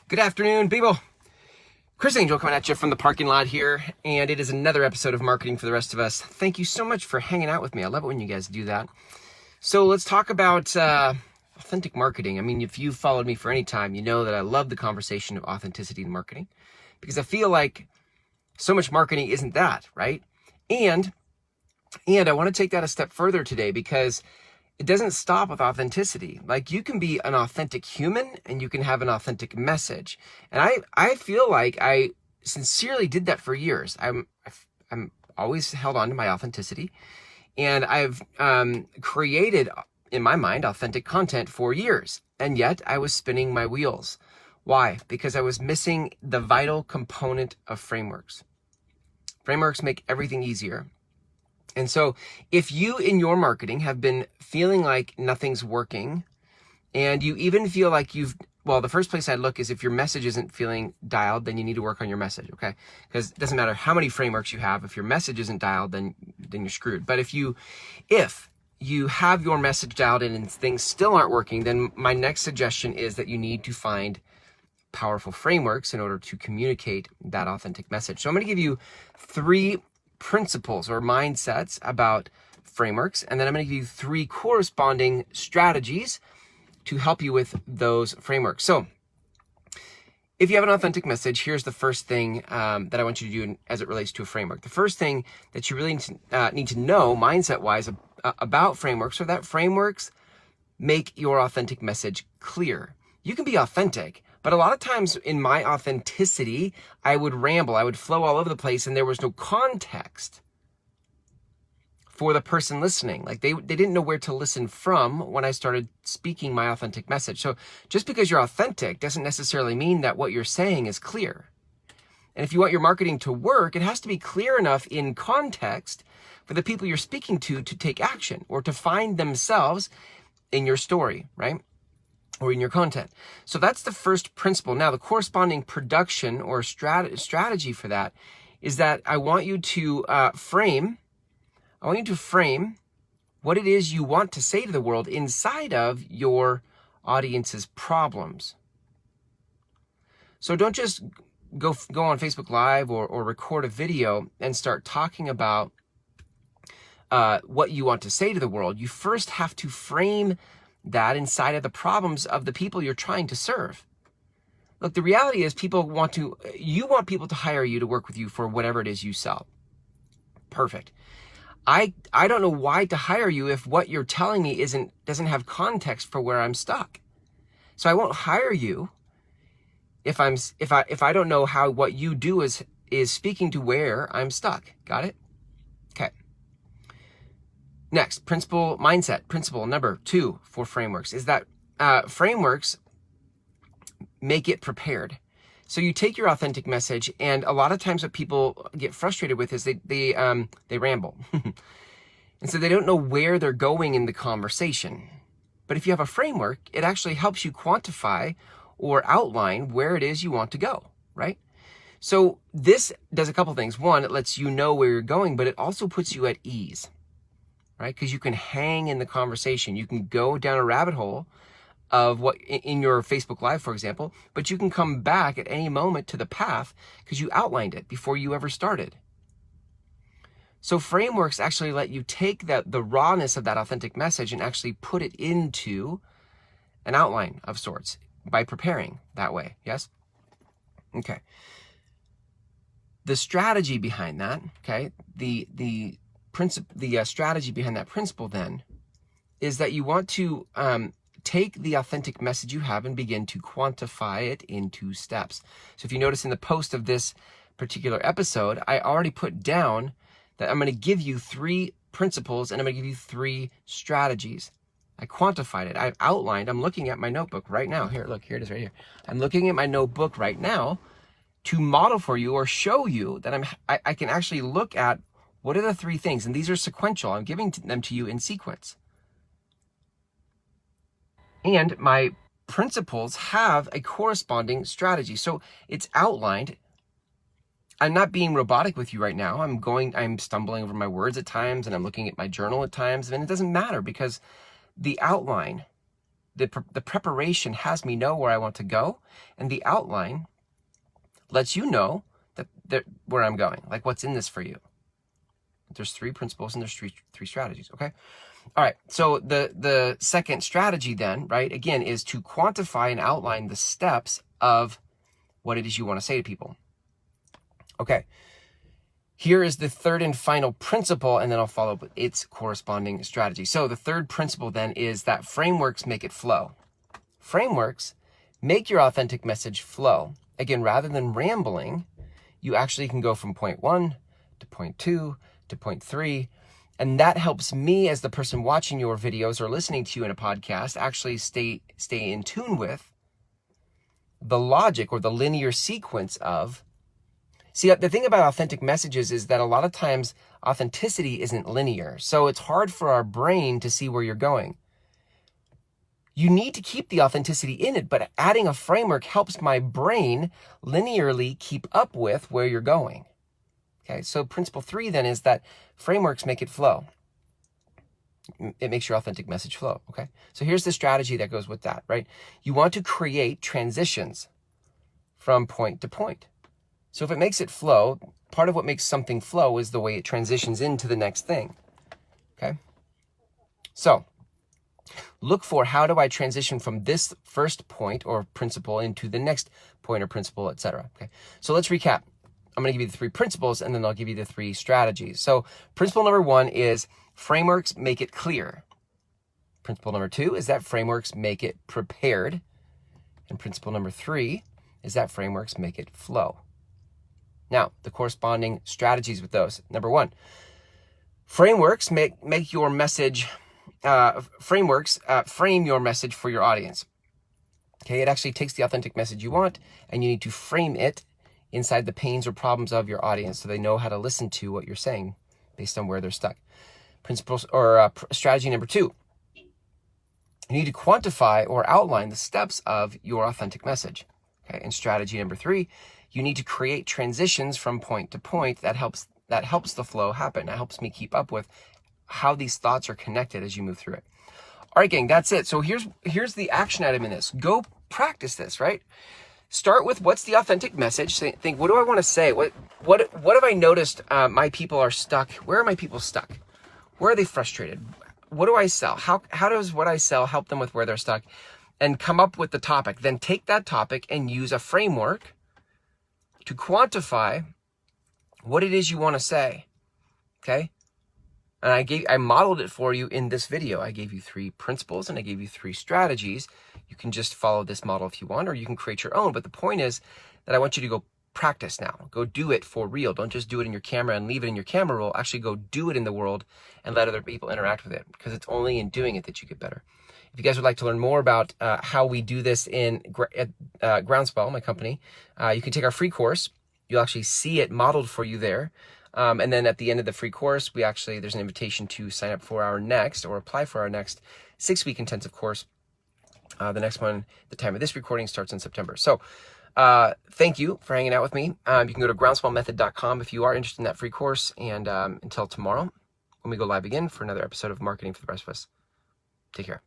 Good afternoon, people. Chris Angel coming at you from the parking lot here, and it is another episode of Marketing for the Rest of Us. Thank you so much for hanging out with me. I love it when you guys do that. So let's talk about authentic marketing. I mean, if you've followed me for any time, you know that I love the conversation of authenticity in marketing because I feel like so much marketing isn't that, right? And I want to take that a step further today because it doesn't stop with authenticity. Like, you can be an authentic human and you can have an authentic message. And I feel like I sincerely did that for years. I'm always held on to my authenticity, and I've created, in my mind, authentic content for years. And yet I was spinning my wheels. Why? Because I was missing the vital component of frameworks. Frameworks make everything easier. And so if you in your marketing have been feeling like nothing's working, and you even feel like the first place I'd look is if your message isn't feeling dialed, then you need to work on your message, okay? Because it doesn't matter how many frameworks you have. If your message isn't dialed, then you're screwed. But if you have your message dialed in and things still aren't working, then my next suggestion is that you need to find powerful frameworks in order to communicate that authentic message. So I'm going to give you 3 principles or mindsets about frameworks, and then I'm going to give you 3 corresponding strategies to help you with those frameworks. So if you have an authentic message, here's the first thing that I want you to do as it relates to a framework. The first thing that you really need to know mindset-wise about frameworks are that frameworks make your authentic message clear. You can be authentic, but a lot of times in my authenticity, I would ramble, I would flow all over the place, and there was no context for the person listening. Like they didn't know where to listen from when I started speaking my authentic message. So just because you're authentic doesn't necessarily mean that what you're saying is clear. And if you want your marketing to work, it has to be clear enough in context for the people you're speaking to take action or to find themselves in your story, right? Or in your content. So that's the first principle. Now, the corresponding production or strategy for that is that I want you to frame what it is you want to say to the world inside of your audience's problems. So don't just go on Facebook Live or record a video and start talking about what you want to say to the world. You first have to frame that inside of the problems of the people you're trying to serve. Look, the reality is you want people to hire you to work with you for whatever it is you sell. Perfect. I don't know why to hire you if what you're telling me doesn't have context for where I'm stuck. So I won't hire you if I don't know how what you do is speaking to where I'm stuck. Got it? Okay. Next, principle number 2 for frameworks is that frameworks make it prepared. So you take your authentic message, and a lot of times what people get frustrated with is they ramble. And so they don't know where they're going in the conversation. But if you have a framework, it actually helps you quantify or outline where it is you want to go, right? So this does a couple things. One, it lets you know where you're going, but it also puts you at ease. Right? Because you can hang in the conversation. You can go down a rabbit hole of what in your Facebook Live, for example, but you can come back at any moment to the path because you outlined it before you ever started. So frameworks actually let you take the rawness of that authentic message and actually put it into an outline of sorts by preparing that way. Yes? Okay. The strategy behind that, okay, the strategy behind that principle then is that you want to take the authentic message you have and begin to quantify it into steps. So if you notice in the post of this particular episode, I already put down that I'm going to give you 3 principles and I'm going to give you 3 strategies. I quantified it. I've outlined. I'm looking at my notebook right now. Here, look, here it is right here. I'm looking at my notebook right now to model for you or show you that I can actually look at what are the 3 things? And these are sequential. I'm giving them to you in sequence. And my principles have a corresponding strategy. So it's outlined. I'm not being robotic with you right now. I'm stumbling over my words at times, and I'm looking at my journal at times, and it doesn't matter because the outline the preparation has me know where I want to go, and the outline lets you know that where I'm going, like what's in this for you. There's 3 principles and there's three strategies, okay? All right, so the second strategy then, right, again, is to quantify and outline the steps of what it is you want to say to people. Okay, here is the third and final principle, and then I'll follow up with its corresponding strategy. So the third principle then is that frameworks make it flow. Frameworks make your authentic message flow. Again, rather than rambling, you actually can go from point 1 to point 2 to point 3, and that helps me as the person watching your videos or listening to you in a podcast actually stay in tune with the logic or the linear sequence of. See, the thing about authentic messages is that a lot of times authenticity isn't linear, so it's hard for our brain to see where you're going. You need to keep the authenticity in it, but adding a framework helps my brain linearly keep up with where you're going. Okay, so principle 3 then is that frameworks make it flow. It makes your authentic message flow, okay? So here's the strategy that goes with that, right? You want to create transitions from point to point. So if it makes it flow, part of what makes something flow is the way it transitions into the next thing, okay? So look for, how do I transition from this first point or principle into the next point or principle, etc. Okay, so let's recap. I'm going to give you the 3 principles, and then I'll give you the 3 strategies. So principle number 1 is frameworks make it clear. Principle number 2 is that frameworks make it prepared. And principle number 3 is that frameworks make it flow. Now, the corresponding strategies with those. Number 1, frameworks make your message, frame your message for your audience. Okay, it actually takes the authentic message you want, and you need to frame it inside the pains or problems of your audience so they know how to listen to what you're saying based on where they're stuck. Principles or strategy number 2, you need to quantify or outline the steps of your authentic message. Okay, and strategy number 3, you need to create transitions from point to point that helps the flow happen. That helps me keep up with how these thoughts are connected as you move through it. All right, gang, that's it. So here's the action item in this. Go practice this, right? Start with, what's the authentic message? Think, what do I want to say? What have I noticed my people are stuck? Where are my people stuck? Where are they frustrated? What do I sell? How does what I sell help them with where they're stuck? And come up with the topic. Then take that topic and use a framework to quantify what it is you want to say. Okay? And I modeled it for you in this video. I gave you 3 principles and I gave you 3 strategies. You can just follow this model if you want, or you can create your own. But the point is that I want you to go practice now. Go do it for real. Don't just do it in your camera and leave it in your camera roll. Actually go do it in the world and let other people interact with it, because it's only in doing it that you get better. If you guys would like to learn more about how we do this in Groundswell, my company, you can take our free course. You'll actually see it modeled for you there. And then at the end of the free course, there's an invitation to sign up for our next, or apply for our next 6-week intensive course. The next one, the time of this recording, starts in September. So thank you for hanging out with me. You can go to groundswellmethod.com if you are interested in that free course. And until tomorrow, when we go live again for another episode of Marketing for the Rest of Us, take care.